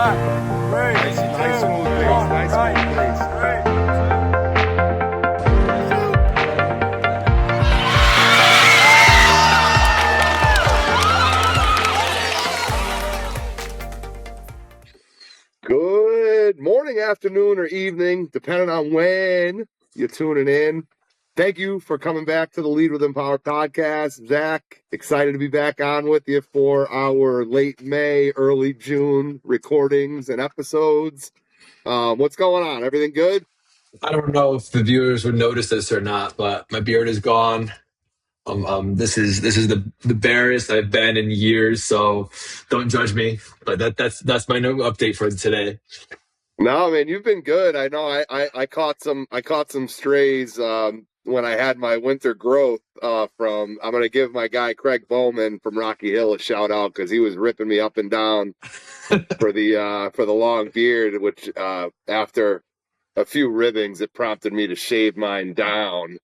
Nice smooth pace. Nice smooth pace. Good morning, afternoon, or evening, depending on when you're tuning in. Thank you for coming back to the Lead with Empower podcast. Zach, excited to be back on with you for our late May, early June recordings and episodes. What's going on? Everything good? I don't know if the viewers would notice this or not, but my beard is gone. This is the barest I've been in years, so don't judge me. But that's my new update for today. No, man, you've been good. I know I caught some strays when I had my winter growth from. I'm gonna give my guy Craig Bowman from Rocky Hill a shout out because he was ripping me up and down for the long beard, which after a few ribbings, it prompted me to shave mine down.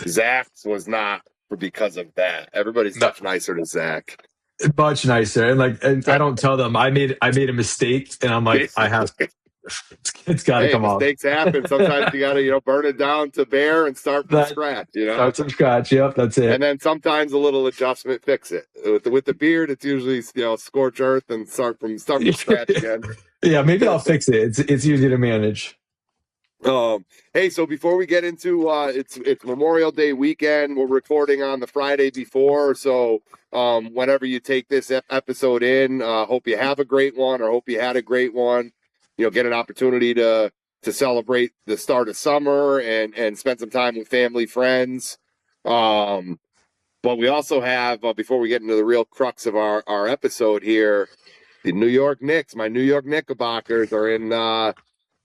Zach's was not because of that. Everybody's much nicer to Zach. Much nicer, and I don't tell them I made a mistake, and I'm like, it's got to come off. Mistakes happen. Sometimes you got to burn it down to bare and start from scratch. Start from scratch. Yep, that's it. And then sometimes a little adjustment fix it. With the beard, it's usually scorch earth and start from scratch again. Yeah, maybe I'll fix it. It's easy to manage. Hey, so before we get into it's Memorial Day weekend, we're recording on the Friday before, so whenever you take this episode in, hope you have a great one, or hope you had a great one. Get an opportunity to celebrate the start of summer and spend some time with family, friends. But we also have, before we get into the real crux of our episode here, the New York Knicks, my New York Knickerbockers, are in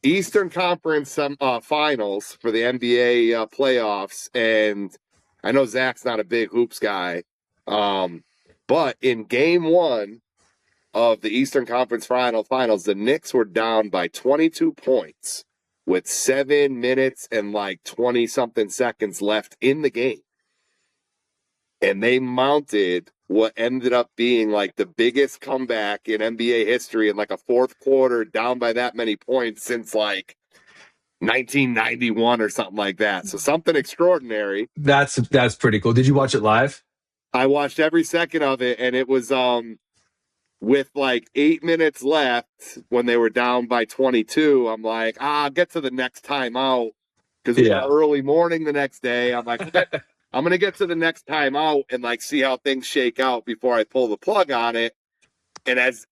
Eastern Conference finals for the NBA playoffs. And I know Zach's not a big hoops guy, but in game one of the Eastern Conference finals, the Knicks were down by 22 points with 7 minutes and 20-something seconds left in the game. And they mounted what ended up being the biggest comeback in NBA history in a fourth quarter, down by that many points since 1991 or something like that. So something extraordinary. That's pretty cool. Did you watch it live? I watched every second of it, and it was with 8 minutes left when they were down by 22. I'm like, I'll get to the next timeout because it was early morning the next day. I'm like, I'm going to get to the next timeout and see how things shake out before I pull the plug on it. And as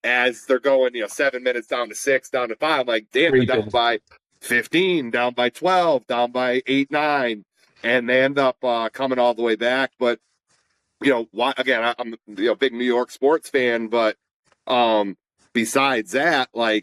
they're going, 7 minutes down to 6, down to 5, I'm like, damn, they're down by 15, down by 12, down by 8, 9. And they end up coming all the way back. But, again, I'm a big New York sports fan, but besides that, why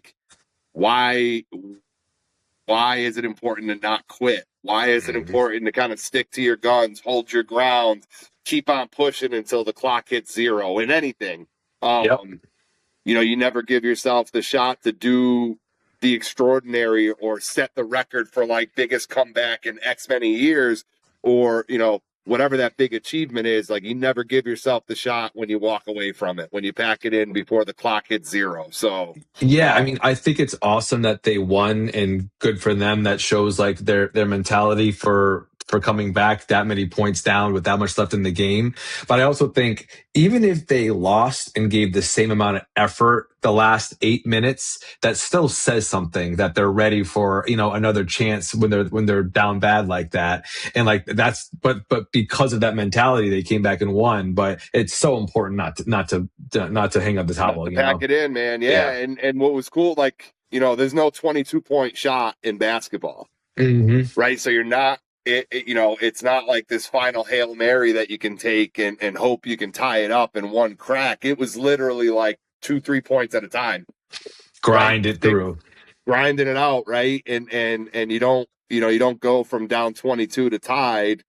is it important to not quit? Why is it important to kind of stick to your guns, hold your ground, keep on pushing until the clock hits zero in anything? You never give yourself the shot to do the extraordinary or set the record for biggest comeback in X many years, or, whatever that big achievement is. You never give yourself the shot when you walk away from it, when you pack it in before the clock hits zero. So yeah, I think it's awesome that they won, and good for them. That shows their mentality for coming back that many points down with that much left in the game. But I also think even if they lost and gave the same amount of effort the last 8 minutes, that still says something, that they're ready for, another chance when they're down bad like that. And that's, but because of that mentality, they came back and won. But it's so important not to hang up the towel. Pack it in, man. Yeah. And what was cool, there's no 22-point shot in basketball, right? So you're not, it's not like this final Hail Mary that you can take and hope you can tie it up in one crack. It was literally 2-3 points at a time. Grind it through. Grinding it out, right? And you don't go from down 22 to tied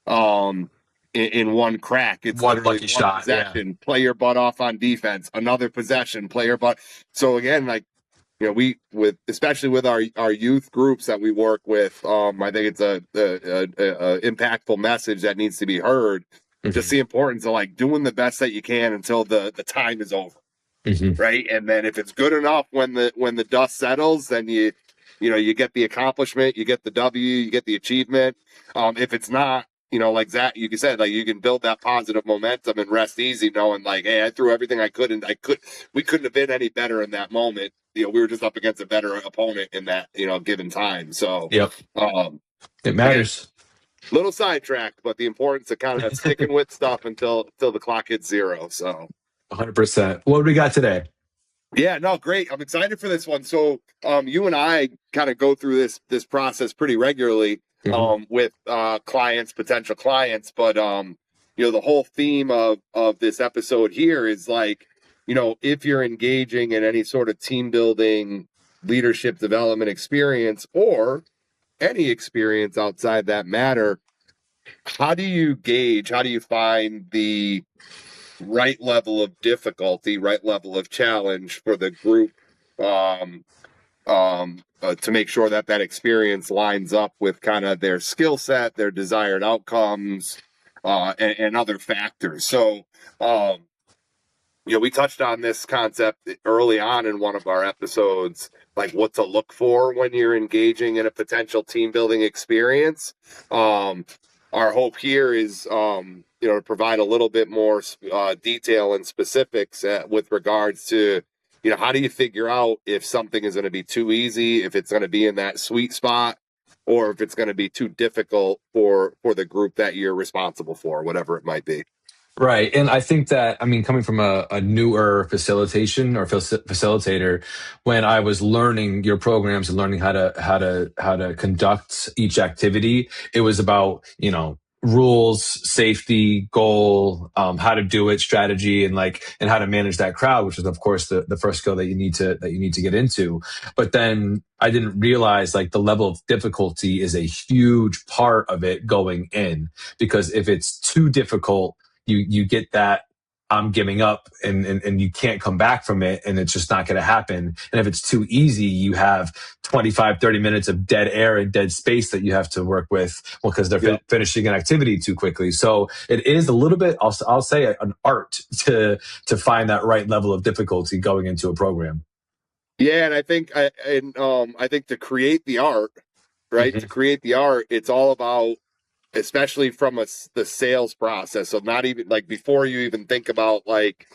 in one crack. It's one lucky shot. Possession, play your butt off on defense. Another possession, play your butt. So again, especially with our youth groups that we work with, I think it's a impactful message that needs to be heard. Just the importance of doing the best that you can until the time is over. right? And then if it's good enough when the dust settles, then you get the accomplishment, you get the W, you get the achievement. If it's not, like Zach, you said, like you can build that positive momentum and rest easy, knowing like, hey, I threw everything I could, and we couldn't have been any better in that moment. We were just up against a better opponent in that given time. So, Yep. It matters. Again, little sidetrack, but the importance of kind of sticking with stuff until the clock hits zero. So 100%. What do we got today? Yeah, no, great. I'm excited for this one. So, you and I kind of go through this process pretty regularly, with potential clients. But the whole theme of this episode here is like, if you're engaging in any sort of team building, leadership development experience, or any experience outside that matter, how do you find the right level of difficulty, right level of challenge for the group, to make sure that experience lines up with kind of their skill set, their desired outcomes, and other factors. So, we touched on this concept early on in one of our episodes, like what to look for when you're engaging in a potential team building experience. Our hope here is, to provide a little bit more detail and specifics with regards to, how do you figure out if something is going to be too easy, if it's going to be in that sweet spot, or if it's going to be too difficult for the group that you're responsible for, whatever it might be. Right. And I think that, coming from a newer facilitator, when I was learning your programs and learning how to conduct each activity, it was about, rules, safety, goal, how to do it, strategy, and how to manage that crowd, which is of course the first skill that you need to get into. But then I didn't realize like the level of difficulty is a huge part of it going in, because if it's too difficult, you get that I'm giving up and you can't come back from it, and it's just not going to happen. And if it's too easy, you have 25, 30 minutes of dead air and dead space that you have to work with, well, because they're finishing an activity too quickly. So it is a little bit, I'll say, an art to find that right level of difficulty going into a program. Yeah, and I think to create the art, right? To create the art, it's all about, especially from the sales process. So not even like before you even think about like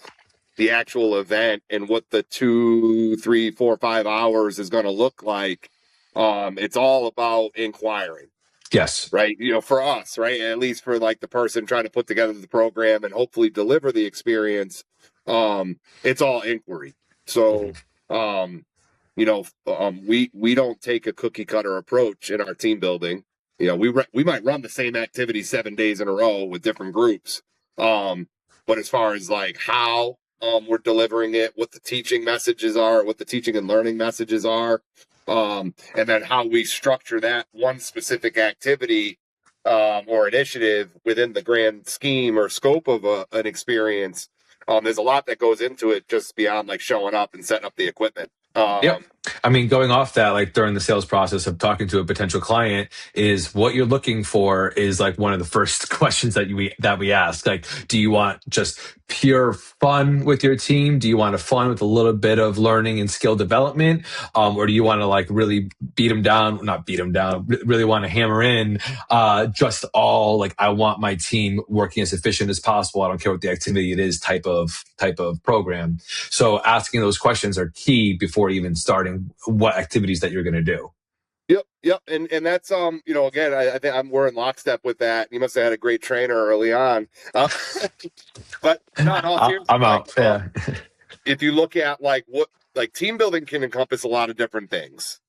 the actual event and what the 2, 3, 4, 5 hours is going to look like. It's all about inquiring. Yes. Right. For us, right. At least for like the person trying to put together the program and hopefully deliver the experience. It's all inquiry. So, we don't take a cookie cutter approach in our team building. We might run the same activity 7 days in a row with different groups. But as far as like how we're delivering it, what the teaching messages are, what the teaching and learning messages are, and then how we structure that one specific activity or initiative within the grand scheme or scope of an experience. There's a lot that goes into it just beyond like showing up and setting up the equipment. Yep. Going off that, like during the sales process of talking to a potential client, is what you're looking for is like one of the first questions that we ask. Like, do you want just pure fun with your team? Do you want a fun with a little bit of learning and skill development? Or do you want to like really not beat them down, really want to hammer in just all like, I want my team working as efficient as possible. I don't care what the activity it is type of program. So asking those questions are key before even starting what activities that you're going to do. Yep. And that's, again, I think we're in lockstep with that. You must have had a great trainer early on. But not all seriously, I'm out. Yeah. If you look at like team building can encompass a lot of different things,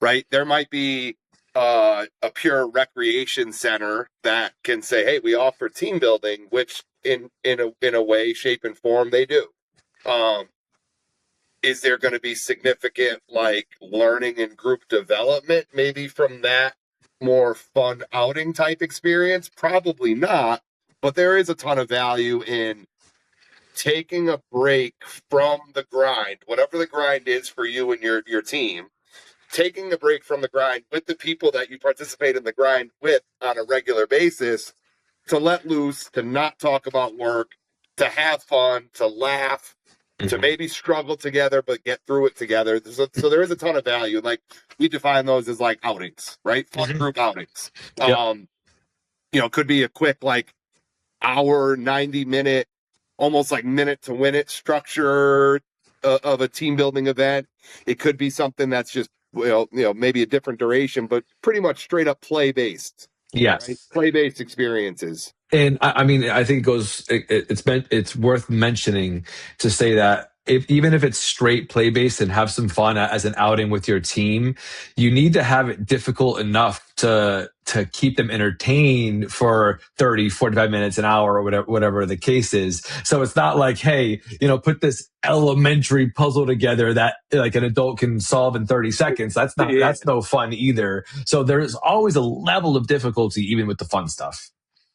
right? There might be a pure recreation center that can say, hey, we offer team building, which in a way, shape, and form they do. Is there going to be significant like learning and group development maybe from that more fun outing type experience? Probably not, but there is a ton of value in taking a break from the grind, whatever the grind is for you and your team, taking a break from the grind with the people that you participate in the grind with on a regular basis, to let loose, to not talk about work, to have fun, to laugh, to maybe struggle together, but get through it together. So there is a ton of value. Like we define those as like outings, right? Fun group outings. Could be a quick like hour, 90-minute, almost like minute to win it structure of a team building event. It could be something that's just, maybe a different duration, but pretty much straight up play based. Yes. Right? Play based experiences. And I mean, I think it's worth mentioning to say that even if it's straight play based and have some fun as an outing with your team, you need to have it difficult enough to keep them entertained for 30, 45 minutes, an hour, or whatever the case is. So it's not like, hey, put this elementary puzzle together that like an adult can solve in 30 seconds. That's no fun either. So there's always a level of difficulty even with the fun stuff.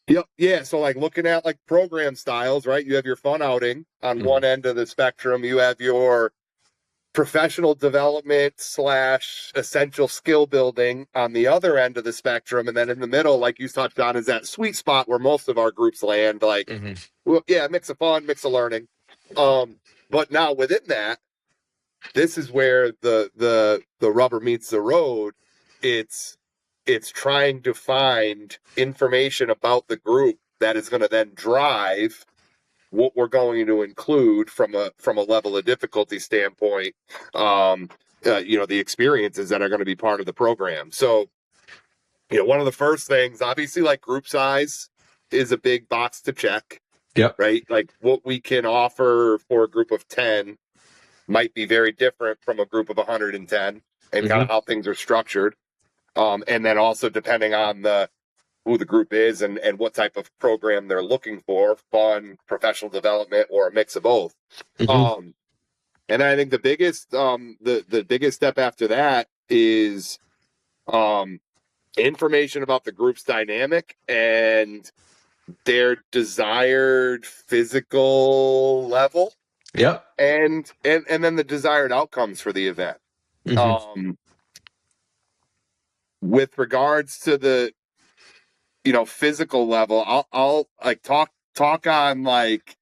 Yep. Yeah. So like looking at like program styles, right? You have your fun outing on one end of the spectrum. You have your professional development / essential skill building on the other end of the spectrum. And then in the middle, like you touched on, is that sweet spot where most of our groups land. Like, well, yeah, mix of fun, mix of learning. But now within that, this is where the rubber meets the road. It's trying to find information about the group that is going to then drive what we're going to include from a level of difficulty standpoint. The experiences that are going to be part of the program. So, one of the first things, obviously, like group size is a big box to check. Yep. Right. Like what we can offer for a group of 10 might be very different from a group of 110 and kind of how things are structured. And then also depending on who the group is and what type of program they're looking for, fun, professional development, or a mix of both. And I think the biggest the biggest step after that is information about the group's dynamic and their desired physical level. Yep. And then the desired outcomes for the event. With regards to the physical level, I'll like talk on like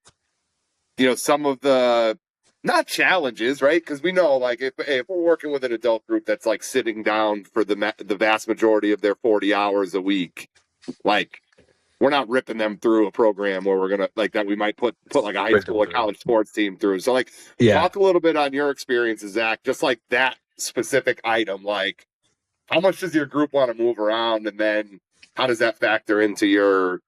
some of the not challenges, right? Because we know like if we're working with an adult group that's like sitting down for the vast majority of their 40 hours a week, like we're not ripping them through a program where we're gonna like that we might put like a high school or college sports team through. So like talk a little bit on your experiences, Zach, just like that specific item, like how much does your group want to move around, and then how does that factor into your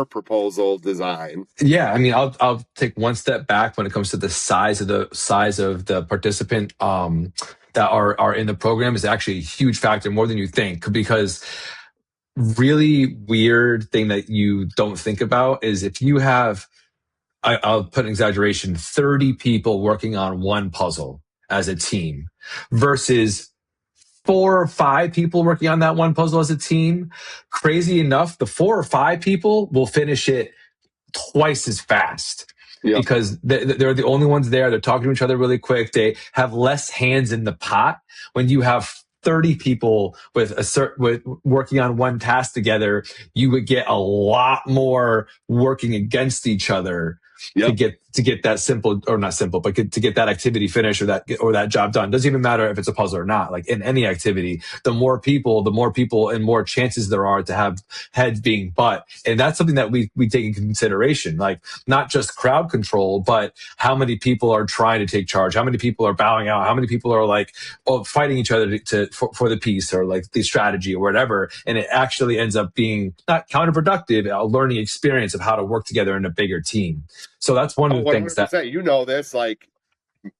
proposal design? Yeah, I mean, I'll take one step back when it comes to the size of the participant that are in the program is actually a huge factor, more than you think, because really weird thing that you don't think about is if you have, I'll put an exaggeration, 30 people working on one puzzle as a team versus 4 or 5 people working on that one puzzle as a team. Crazy enough, the 4 or 5 people will finish it twice as fast. Yep. Because they're the only ones there. They're talking to each other really quick. They have less hands in the pot. When you have 30 people with working on one task together, you would get a lot more working against each other. Yep. to get that simple, or not simple, but to get that activity finished or that job done. Doesn't even matter if it's a puzzle or not. Like in any activity, the more people and more chances there are to have heads being butt. And that's something that we take into consideration, like not just crowd control, but how many people are trying to take charge, how many people are bowing out, how many people are like fighting each other for the piece or like the strategy or whatever. And it actually ends up being not counterproductive, a learning experience of how to work together in a bigger team. So that's one of the things that this, like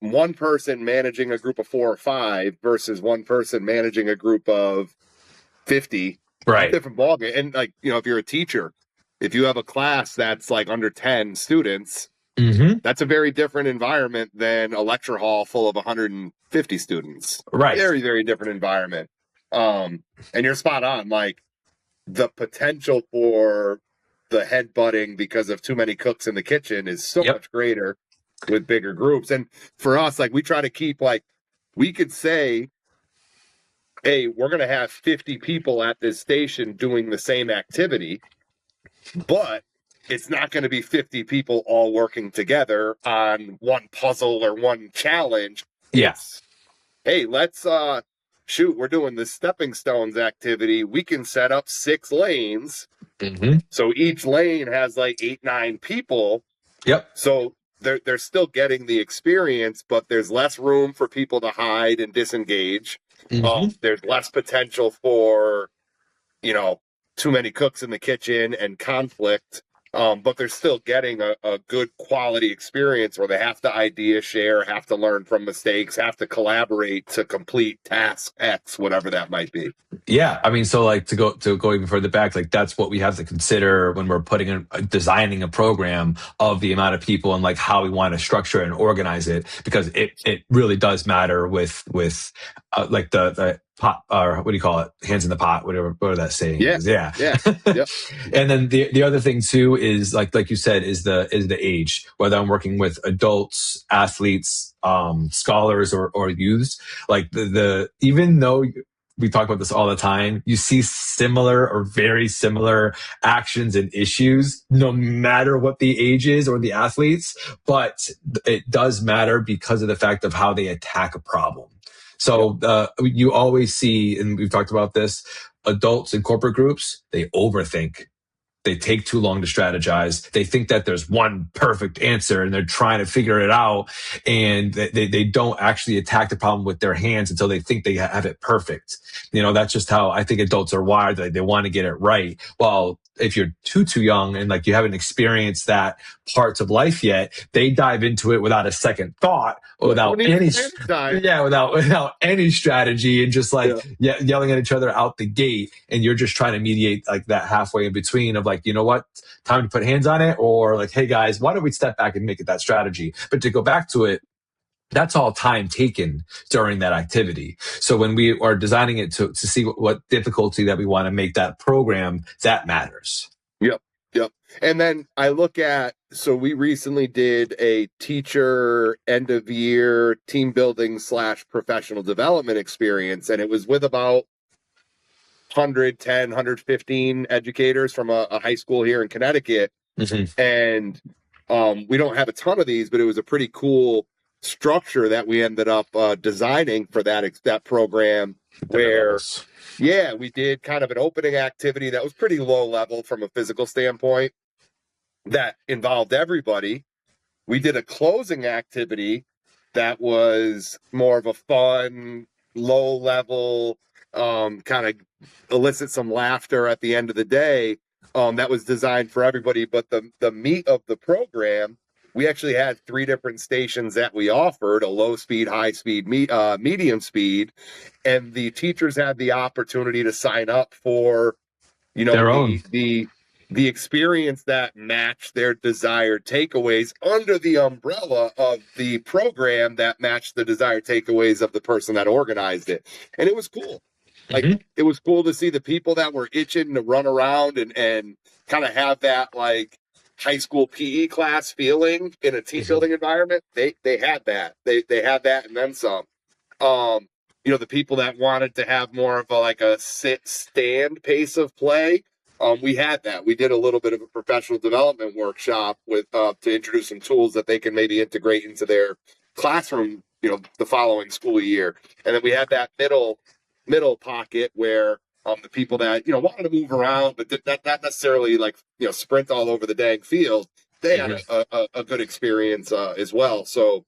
one person managing a group of 4 or 5 versus one person managing a group of 50, right? Different ballgame. And like, if you're a teacher, if you have a class that's like under 10 students, that's a very different environment than a lecture hall full of 150 students. Right. Very, very different environment. And you're spot on. Like the potential for the headbutting because of too many cooks in the kitchen is so much greater with bigger groups. And for us, like we try to keep like, we could say, hey, we're going to have 50 people at this station doing the same activity, but it's not going to be 50 people all working together on one puzzle or one challenge. It's, hey, let's shoot, we're doing this stepping stones activity. We can set up 6 lanes. So each lane has like 8-9 people. So they're still getting the experience, but there's less room for people to hide and disengage. There's less potential for, too many cooks in the kitchen and conflict. But they're still getting a good quality experience where they have to idea share, have to learn from mistakes, have to collaborate to complete task X, whatever that might be. Yeah, I mean, so like to go even further back, like that's what we have to consider when we're designing a program of the amount of people and like how we want to structure and organize it, because it really does matter with like the pot, or what do you call it, hands in the pot, whatever that saying is. Yeah. Yep. And then the other thing too is like you said is the age, whether I'm working with adults, athletes, scholars, or youths, like the even though we talk about this all the time, you see similar or very similar actions and issues, no matter what the age is or the athletes, but it does matter because of the fact of how they attack a problem. So you always see, and we've talked about this, adults in corporate groups, they overthink. They take too long to strategize. They think that there's one perfect answer and they're trying to figure it out. And they don't actually attack the problem with their hands until they think they have it perfect. That's just how I think adults are wired. They want to get it right. Well, if you're too young and like you haven't experienced that parts of life yet, they dive into it without a second thought, without any strategy, and just like yelling at each other out the gate. And you're just trying to mediate like that halfway in between of like, you know what, time to put hands on it, or like, hey guys, why don't we step back and make it that strategy? But to go back to it, that's all time taken during that activity. So when we are designing it to see what difficulty that we want to make that program, that matters. Yep. And then I look at, so we recently did a teacher end of year team building / professional development experience. And it was with about 110, 115 educators from a high school here in Connecticut. And we don't have a ton of these, but it was a pretty cool structure that we ended up designing for that program, where we did kind of an opening activity that was pretty low level from a physical standpoint that involved everybody. We did a closing activity that was more of a fun, low level, kind of elicit some laughter at the end of the day. That was designed for everybody. But the meat of the program, we actually had 3 different stations that we offered: a low speed, high speed, medium speed. And the teachers had the opportunity to sign up for, their own. The experience that matched their desired takeaways under the umbrella of the program that matched the desired takeaways of the person that organized it. And it was cool. Like, it was cool to see the people that were itching to run around and kind of have that like high school PE class feeling in a team building environment. They had that. They had that and then some. The people that wanted to have more of a sit-stand pace of play, we had that. We did a little bit of a professional development workshop with to introduce some tools that they can maybe integrate into their classroom, the following school year. And then we had that middle pocket where the people that wanted to move around but not necessarily like sprint all over the dang field, they had a good experience as well. So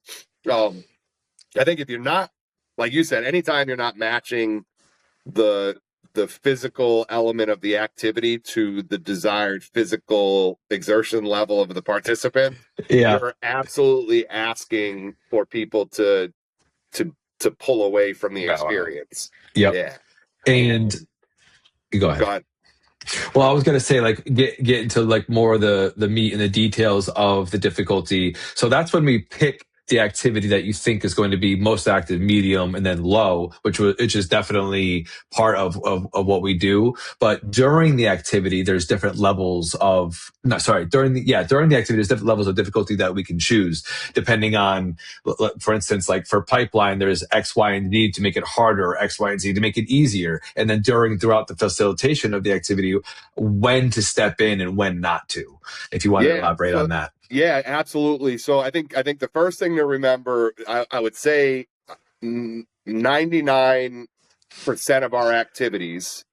I think if you're not, like you said, anytime you're not matching the physical element of the activity to the desired physical exertion level of the participant, you're absolutely asking for people to pull away from the experience. And go ahead. Well, I was going to say, like, get into like more of the meat and the details of the difficulty. So that's when we pick the activity that you think is going to be most active, medium, and then low, which is definitely part of what we do. But during the activity, there's different levels of during the activity, there's different levels of difficulty that we can choose depending on, for instance, like for pipeline, there's X, Y, and Z to make it harder, or X, Y, and Z to make it easier. And then throughout the facilitation of the activity, when to step in and when not to, if you want to elaborate on that. Yeah, absolutely. So I think the first thing to remember, I would say 99% of our activities,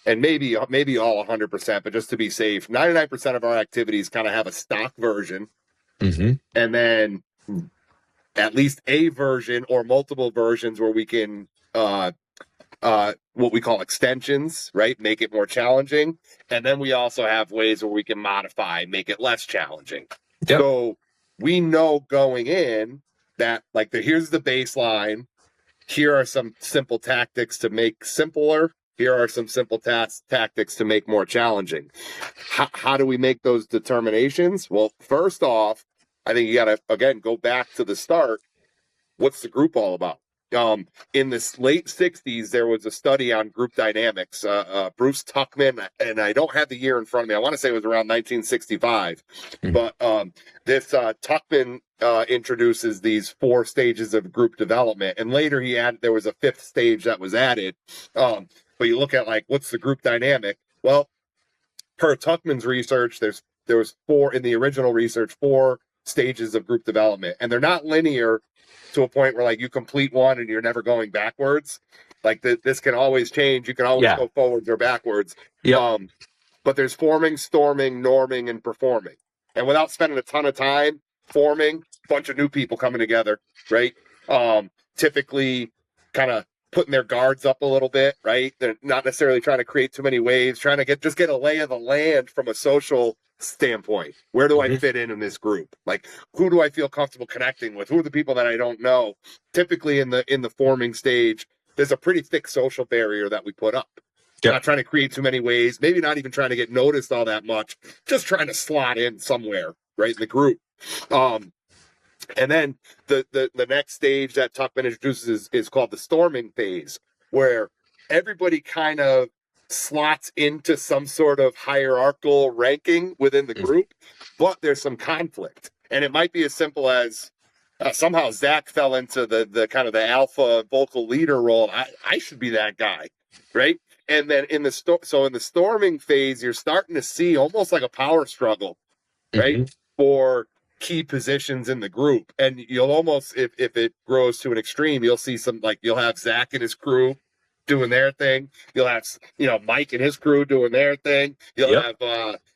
and maybe all 100%, but just to be safe, 99% of our activities kind of have a stock version, and then at least a version or multiple versions where we can what we call extensions, right? Make it more challenging. And then we also have ways where we can modify, make it less challenging. Yep. So we know going in that here's the baseline. Here are some simple tactics to make simpler. Here are some simple tactics to make more challenging. How do we make those determinations? Well, first off, I think you got to, again, go back to the start. What's the group all about? In the late 60s, there was a study on group dynamics. Bruce Tuckman, and I don't have the year in front of me. I want to say it was around 1965. But this Tuckman introduces these 4 stages of group development. And later there was a 5th stage that was added. But you look at what's the group dynamic? Well, per Tuckman's research, there was 4 in the original research, 4 stages of group development. And they're not linear to a point where you complete one and you're never going backwards. This can always change. You can always go forwards or backwards. Yep. But there's forming, storming, norming, and performing. And without spending a ton of time, forming, bunch of new people coming together, right? Typically kind of putting their guards up a little bit, right? They're not necessarily trying to create too many waves, trying to get a lay of the land from a social standpoint. Where do I fit in this group? Who do I feel comfortable connecting with? Who are the people that I don't know? Typically in the forming stage, there's a pretty thick social barrier that we put up. Yep. Not trying to create too many waves, maybe not even trying to get noticed all that much, just trying to slot in somewhere, right, in the group. And then the next stage that Tuckman introduces is called the storming phase, where everybody kind of slots into some sort of hierarchical ranking within the group, but there's some conflict. And it might be as simple as somehow Zack fell into the kind of the alpha vocal leader role. I should be that guy, right? And then in the storming phase, you're starting to see almost like a power struggle, right? For key positions in the group. And you'll almost, if it grows to an extreme, you'll see you'll have Zack and his crew doing their thing. You'll have, Mike and his crew doing their thing. You'll have,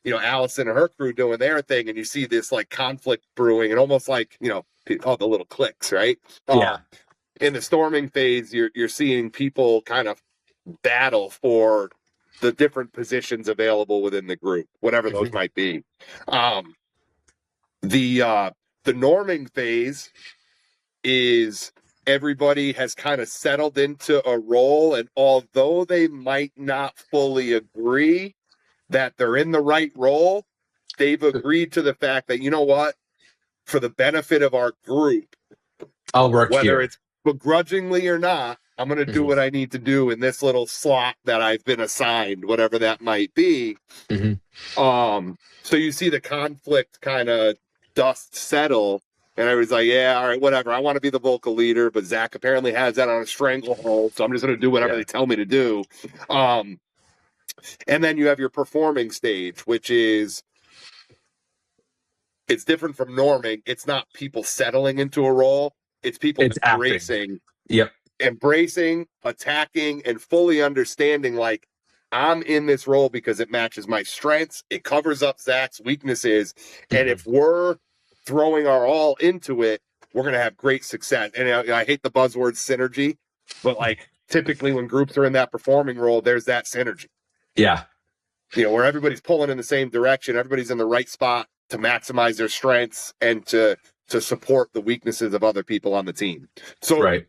Allison and her crew doing their thing. And you see this conflict brewing and almost all the little cliques, right? In the storming phase, you're seeing people kind of battle for the different positions available within the group, whatever those might be. The norming phase is everybody has kind of settled into a role, and although they might not fully agree that they're in the right role, they've agreed to the fact that, you know what, for the benefit of our group, I'll work whether here. It's begrudgingly or not, I'm going to do what I need to do in this little slot that I've been assigned, whatever that might be. So you see the conflict kind of dust settle, and I was like, yeah, all right, whatever. I want to be the vocal leader, but Zack apparently has that on a stranglehold, so I'm just going to do whatever they tell me to do. And then you have your performing stage, which is, it's different from norming. It's not people settling into a role. It's people embracing. Embracing, attacking, and fully understanding I'm in this role because it matches my strengths. It covers up Zack's weaknesses. And if we're throwing our all into it, we're going to have great success. And I hate the buzzword synergy, but typically when groups are in that performing role, there's that synergy. Yeah. Where everybody's pulling in the same direction. Everybody's in the right spot to maximize their strengths and to support the weaknesses of other people on the team. So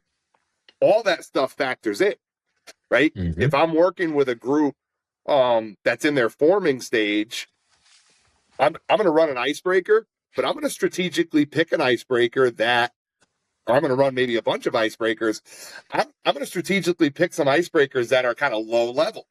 all that stuff factors in, right? If I'm working with a group that's in their forming stage, I'm going to run an icebreaker, but I'm going to strategically pick an icebreaker that, or I'm going to run maybe a bunch of icebreakers. I'm going to strategically pick some icebreakers that are kind of low level,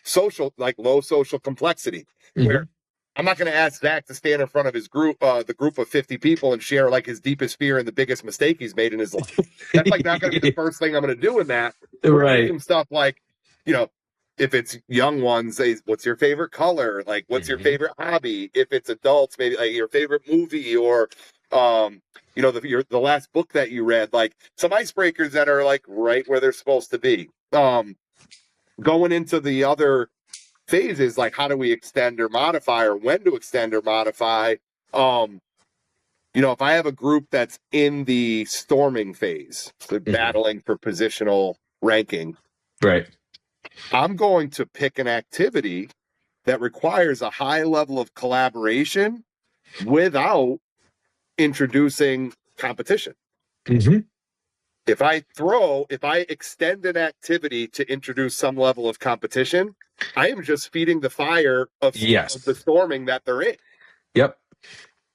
social, like low social complexity, where I'm not going to ask Zach to stand in front of his group, the group of 50 people, and share like his deepest fear and the biggest mistake he's made in his life. That's like not going to be the first thing I'm going to do in that. Right. Some stuff like, you know, if it's young ones, say, what's your favorite color? Like, what's your favorite hobby? If it's adults, maybe like your favorite movie, or, you know, the last book that you read, like some icebreakers that are like right where they're supposed to be. Going into the other phases, like how do we extend or modify, or when to extend or modify. You know, if I have a group that's in the storming phase, so battling for positional ranking, right, I'm going to pick an activity that requires a high level of collaboration without introducing competition. If I extend an activity to introduce some level of competition, I am just feeding the fire of the storming that they're in. Yep.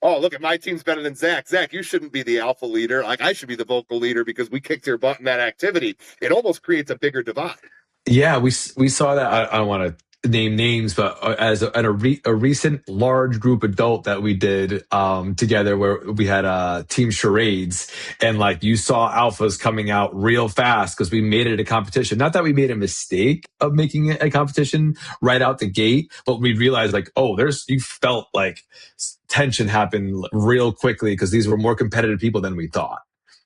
Oh, look, at my team's better than Zach. Zach, you shouldn't be the alpha leader. Like, I should be the vocal leader because we kicked your butt in that activity. It almost creates a bigger divide. Yeah, we saw that. I don't want to name names, but at a recent large group adult that we did together, where we had team charades, and like you saw alphas coming out real fast because we made it a competition. Not that we made a mistake of making it a competition right out the gate, but we realized like, oh, you felt like tension happen real quickly because these were more competitive people than we thought.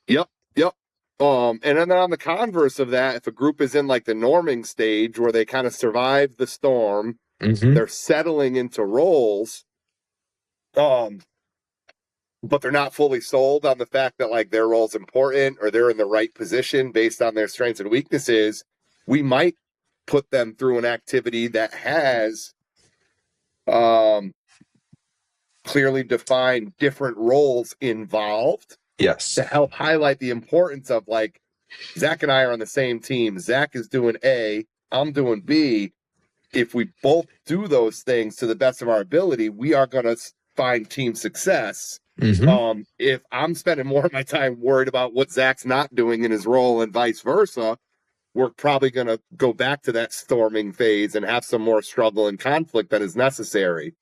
Yep. And then on the converse of that, if a group is in like the norming stage where they kind of survive the storm, they're settling into roles, but they're not fully sold on the fact that like their role's important or they're in the right position based on their strengths and weaknesses, we might put them through an activity that has clearly defined different roles involved. Yes. To help highlight the importance of like, Zach and I are on the same team. Zach is doing A, I'm doing B. If we both do those things to the best of our ability, we are going to find team success. If I'm spending more of my time worried about what Zach's not doing in his role and vice versa, we're probably going to go back to that storming phase and have some more struggle and conflict that is necessary.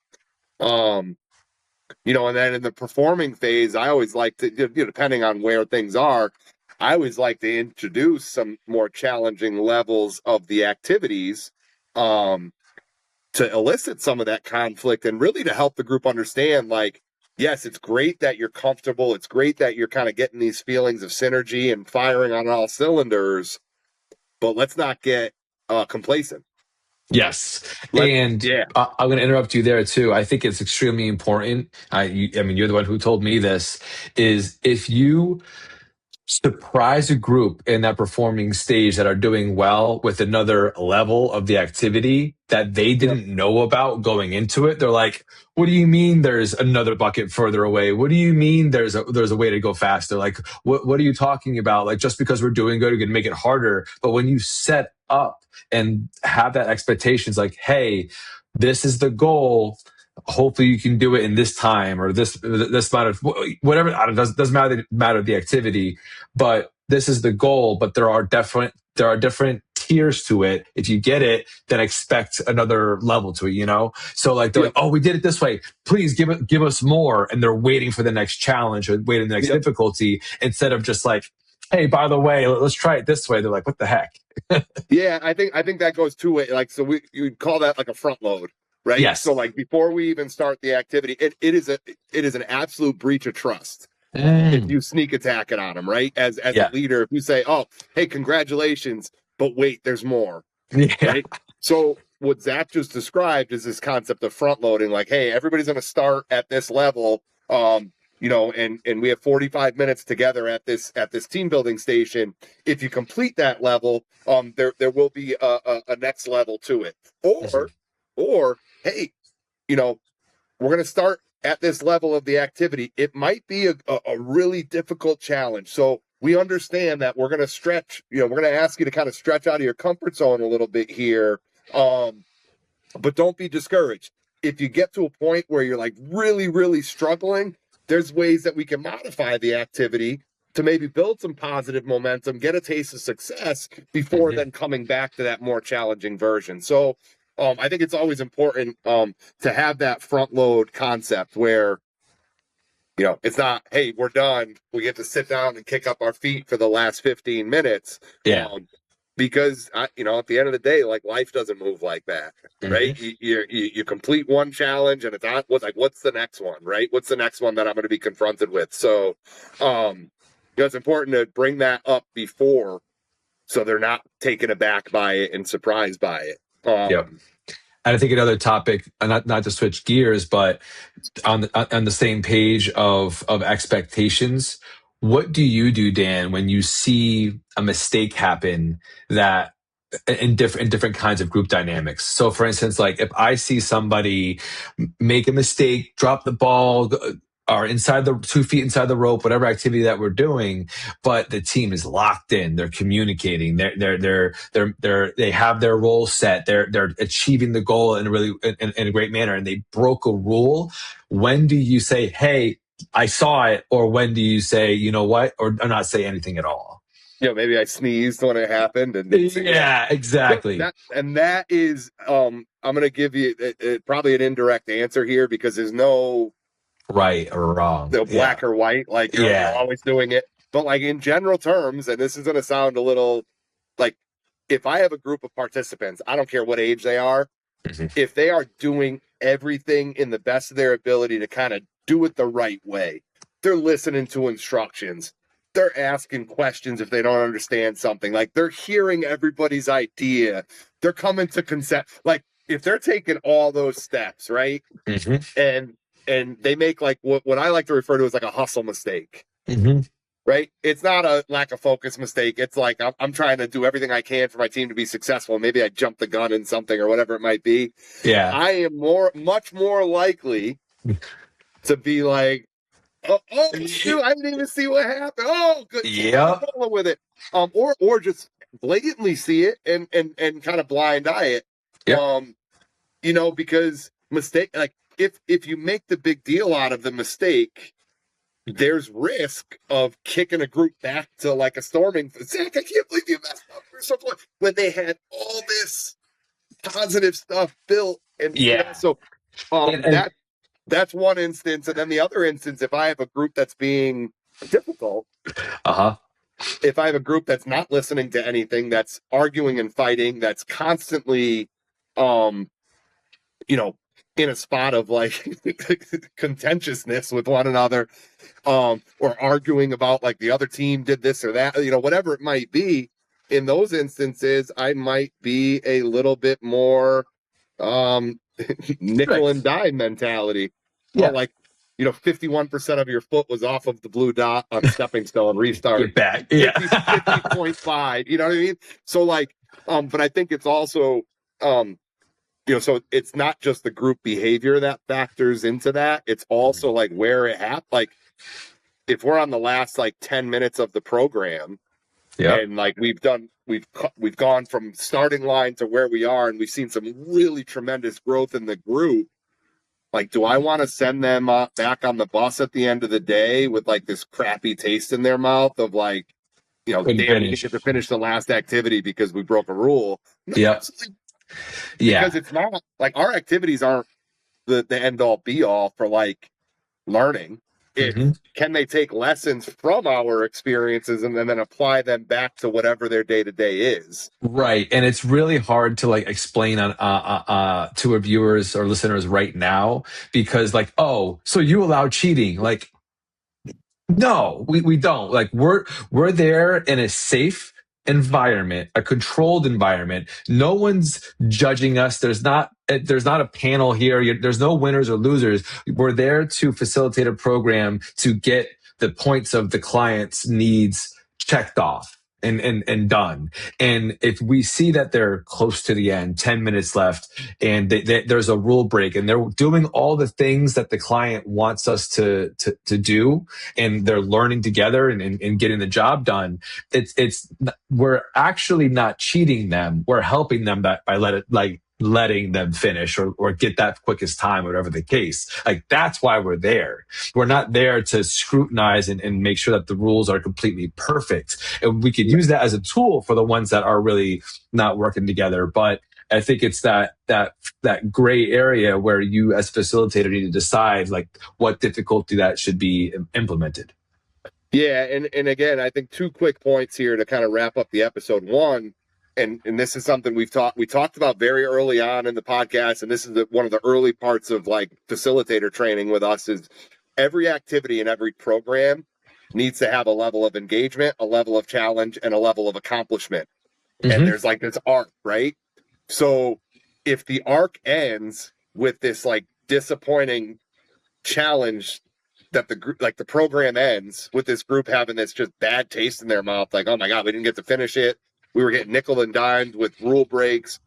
You know, and then in the performing phase, I always like to, you know, depending on where things are, I always like to introduce some more challenging levels of the activities to elicit some of that conflict and really to help the group understand, like, yes, it's great that you're comfortable. It's great that you're kind of getting these feelings of synergy and firing on all cylinders, but let's not get complacent. Yes. I'm going to interrupt you there too. I think it's extremely important. I mean, you're the one who told me this, is if you surprise a group in that performing stage that are doing well with another level of the activity that they didn't know about going into it, they're like, what do you mean there's another bucket further away? What do you mean there's a way to go faster? Like, what are you talking about? Like, just because we're doing good, we can make it harder. But when you set up and have that expectations like, hey, this is the goal. Hopefully you can do it in this time or this amount of whatever. It doesn't matter the activity, but this is the goal. But there are different tiers to it. If you get it, then expect another level to it. You know, so like they're like, oh, we did it this way. Please give us more, and they're waiting for the next challenge or waiting the next difficulty instead of just like, hey, by the way, let's try it this way. They're like, what the heck? Yeah, I think that goes two ways. Like, so you'd call that like a front load. Right. Yes. So like before we even start the activity, it is an absolute breach of trust if you sneak attack it on them, right? As a leader, if you say, oh, hey, congratulations, but wait, there's more. Right. So what Zach just described is this concept of front loading, like, hey, everybody's gonna start at this level. You know, and we have 45 minutes together at this team building station. If you complete that level, there will be a next level to it. Or hey, you know, we're going to start at this level of the activity. It might be a really difficult challenge. So we understand that we're going to stretch, you know, we're going to ask you to kind of stretch out of your comfort zone a little bit here. But don't be discouraged. If you get to a point where you're like really, really struggling, there's ways that we can modify the activity to maybe build some positive momentum, get a taste of success before then coming back to that more challenging version. So I think it's always important to have that front load concept where, it's not, hey, we're done. We get to sit down and kick up our feet for the last 15 minutes. Yeah. Because, at the end of the day, like, life doesn't move like that, right? You complete one challenge and it's on, what's the next one, right? What's the next one that I'm going to be confronted with? So, it's important to bring that up before so they're not taken aback by it and surprised by it. Yep. And I think another topic, not to switch gears, but on the same page of expectations, what do you do, Dan, when you see a mistake happen that in different kinds of group dynamics? So, for instance, like if I see somebody make a mistake, drop the ball, are inside the 2 feet inside the rope, whatever activity that we're doing, but the team is locked in. They're communicating. They have their role set. They're achieving the goal in a great manner, and they broke a rule. When do you say, "Hey, I saw it," or when do you say, "You know what," or not say anything at all? Maybe I sneezed when it happened, and exactly. That is, I'm going to give you probably an indirect answer here because there's no right or wrong, black or white. Like you're always doing it, but like in general terms, and this is going to sound a little like, if I have a group of participants, I don't care what age they are, if they are doing everything in the best of their ability to kind of do it the right way, they're listening to instructions. They're asking questions if they don't understand something. Like they're hearing everybody's idea. They're coming to consent. Like if they're taking all those steps, right? And they make like what I like to refer to as like a hustle mistake, right? It's not a lack of focus mistake. It's like I'm trying to do everything I can for my team to be successful. Maybe I jumped the gun in something or whatever it might be. Yeah, I am much more likely to be like, oh shoot, I didn't even see what happened. Oh, good. Yeah. With it. Or just blatantly see it and kind of blind eye it. Yeah. Because mistake, like if you make the big deal out of the mistake, there's risk of kicking a group back to like a storming. Zack, I can't believe you messed up or something when they had all this positive stuff built. And so that's one instance. And then the other instance, if I have a group that's being difficult, if I have a group that's not listening to anything, that's arguing and fighting, that's constantly, in a spot of like contentiousness with one another, or arguing about like the other team did this or that, whatever it might be. In those instances, I might be a little bit more nickel and dime mentality. Yeah. 51% of your foot was off of the blue dot on stepping stone restart. Get back. Yeah. 50.5. You know what I mean? So but I think it's also, so it's not just the group behavior that factors into that. It's also like where it happened. Like if we're on the last 10 minutes of the program, and like we've gone from starting line to where we are, and we've seen some really tremendous growth in the group. Like, do I want to send them back on the bus at the end of the day with like this crappy taste in their mouth of like, damn, we didn't get to finish the last activity because we broke a rule? No, because it's not like our activities aren't the end all be all for like learning. Can they take lessons from our experiences and then apply them back to whatever their day-to-day is? Right. And it's really hard to like explain to our viewers or listeners right now, because like, oh, so you allow cheating? Like, no, we don't. Like we're there in a safe environment, a controlled environment. No one's judging us. There's not a panel here. There's no winners or losers. We're there to facilitate a program to get the points of the client's needs checked off and done. And if we see that they're close to the end, 10 minutes left, and there's a rule break and they're doing all the things that the client wants us to do, and they're learning together and getting the job done, we're actually not cheating them. We're helping them by letting them finish or get that quickest time, whatever the case. Like, that's why we're there. We're not there to scrutinize and make sure that the rules are completely perfect. And we could use that as a tool for the ones that are really not working together. But I think it's that gray area where you as a facilitator need to decide like what difficulty that should be implemented. Yeah, and again, I think 2 quick points here to kind of wrap up the episode. One, and this is something we talked about very early on in the podcast, and this is one of the early parts of like facilitator training with us, is every activity in every program needs to have a level of engagement, a level of challenge, and a level of accomplishment. Mm-hmm. And there's like this arc, right? So if the arc ends with this like disappointing challenge, that the program ends with this group having this just bad taste in their mouth, like, oh my God, we didn't get to finish it. We were getting nickel and dimed with rule breaks.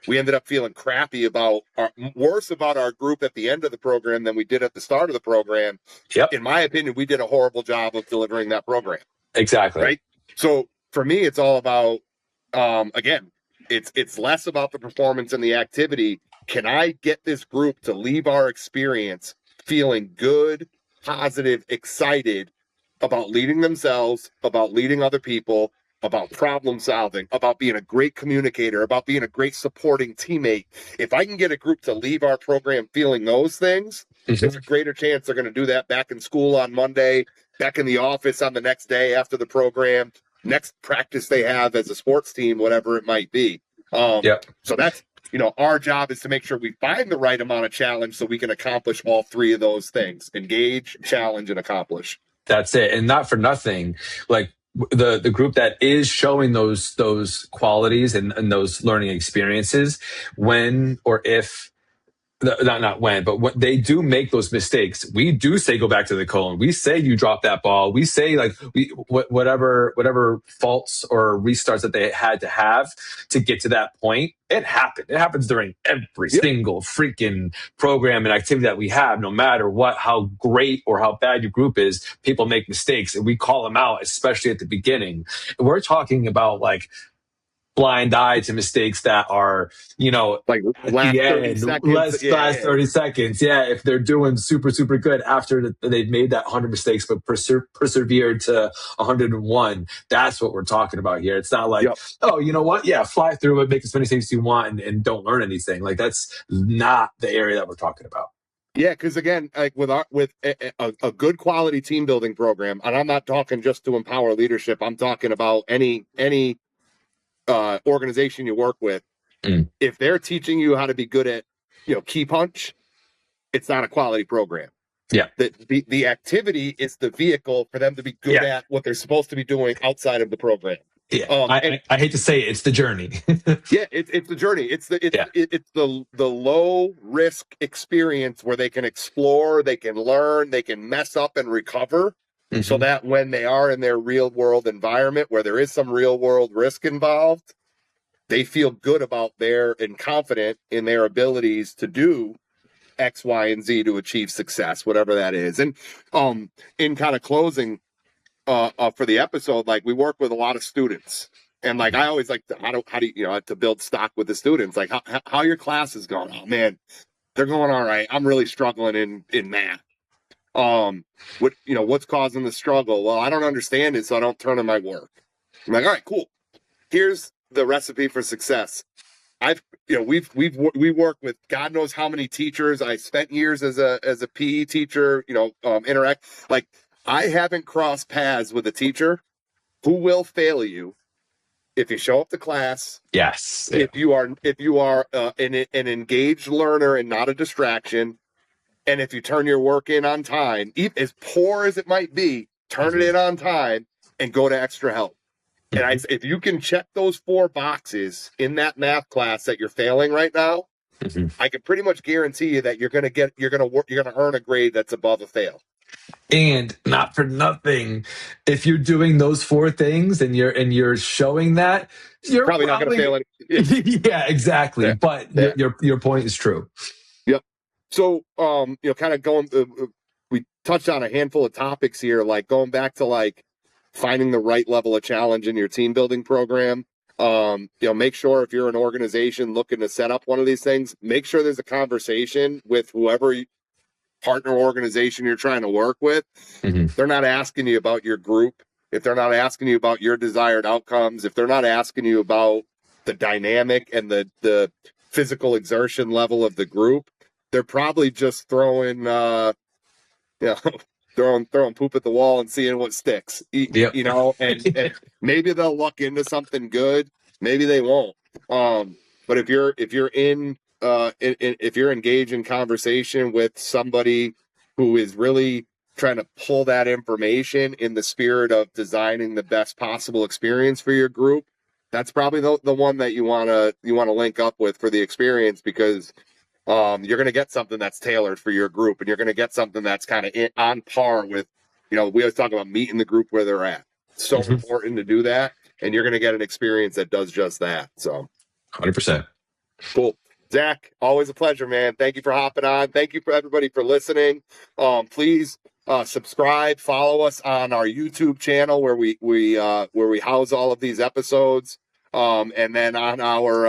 We ended up feeling crappy worse about our group at the end of the program than we did at the start of the program. Yep. In my opinion, we did a horrible job of delivering that program. Exactly. Right. So for me, it's all about, again, it's less about the performance and the activity. Can I get this group to leave our experience feeling good, positive, excited about leading themselves, about leading other people, about problem solving, about being a great communicator, about being a great supporting teammate? If I can get a group to leave our program feeling those things, there's a greater chance they're going to do that back in school on Monday, back in the office on the next day after the program, next practice they have as a sports team, whatever it might be. So that's, our job is to make sure we find the right amount of challenge so we can accomplish all 3 of those things: engage, challenge, and accomplish. That's it. And not for nothing, like the group that is showing those qualities and those learning experiences, when or if, not when, but when they do make those mistakes, we do say go back to the cone. We say you drop that ball. We say like whatever faults or restarts that they had to have to get to that point. It happened. It happens during every single freaking program and activity that we have, no matter what, how great or how bad your group is. People make mistakes and we call them out, especially at the beginning. And we're talking about like blind eye to mistakes that are, like last 30 seconds. Last 30 seconds. Yeah. If they're doing super, super good after they've made that 100 mistakes, but persevered to 101, that's what we're talking about here. It's not like, oh, you know what? Yeah, fly through it, make as many mistakes as you want and don't learn anything. Like, that's not the area that we're talking about. Yeah, because again, like with a good quality team building program, and I'm not talking just to empower leadership, I'm talking about any organization you work with. If they're teaching you how to be good at key punch, it's not a quality program. Yeah, the activity is the vehicle for them to be good at what they're supposed to be doing outside of the program. I hate to say it, it's the journey. It's the journey. It's the low risk experience where they can explore, they can learn, they can mess up and recover. So that when they are in their real world environment where there is some real world risk involved, they feel good about and confident in their abilities to do X, Y, and Z to achieve success, whatever that is. And in kind of closing for the episode, like we work with a lot of students. And like I always like how do you to build stock with the students, like how your class is going. Oh man, they're going all right. I'm really struggling in math. What's causing the struggle? Well, I don't understand it, so I don't turn in my work. I'm like, all right, cool. Here's the recipe for success. We work with God knows how many teachers. I spent years as a PE teacher, interact. Like, I haven't crossed paths with a teacher who will fail you if you show up to class. Yes. If you are an engaged learner and not a distraction. And if you turn your work in on time, as poor as it might be, turn it in on time and go to extra help. And if you can check those 4 boxes in that math class that you're failing right now, I can pretty much guarantee you that you're going to earn a grade that's above a fail. And not for nothing, if you're doing those 4 things and you're showing that, you're probably not going to fail any. Yeah, exactly. Yeah. But your point is true. Yep. So, kind of going, we touched on a handful of topics here, like going back to like finding the right level of challenge in your team building program. Make sure if you're an organization looking to set up one of these things, make sure there's a conversation with whoever partner organization you're trying to work with. Mm-hmm. They're not asking you about your group. If they're not asking you about your desired outcomes, if they're not asking you about the dynamic and the physical exertion level of the group, they're probably just throwing throwing poop at the wall and seeing what sticks. Yep. And maybe they'll luck into something good, maybe they won't. But if you're if you're engaged in conversation with somebody who is really trying to pull that information in the spirit of designing the best possible experience for your group, that's probably the one that you want to link up with for the experience, because you're going to get something that's tailored for your group, and you're going to get something that's kind of on par with, we always talk about meeting the group where they're at. It's so important to do that, and you're going to get an experience that does just that. So 100%. Cool. Zach, always a pleasure, man. Thank you for hopping on. Thank you for everybody for listening. Please subscribe, follow us on our YouTube channel where we house all of these episodes. And then on our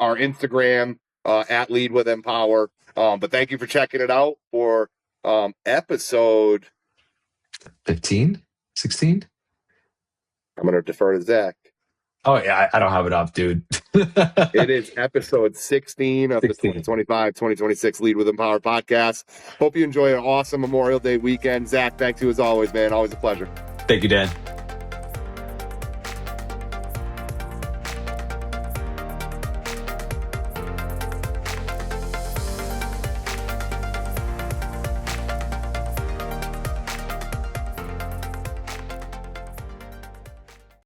Instagram at Lead with Empower. But thank you for checking it out for episode 15, 16. I'm going to defer to Zach. Oh, yeah, I don't have it up, dude. It is episode 16 of the 2025-2026 Lead with Empower podcast. Hope you enjoy an awesome Memorial Day weekend. Zach, thank you as always, man. Always a pleasure. Thank you, Dan.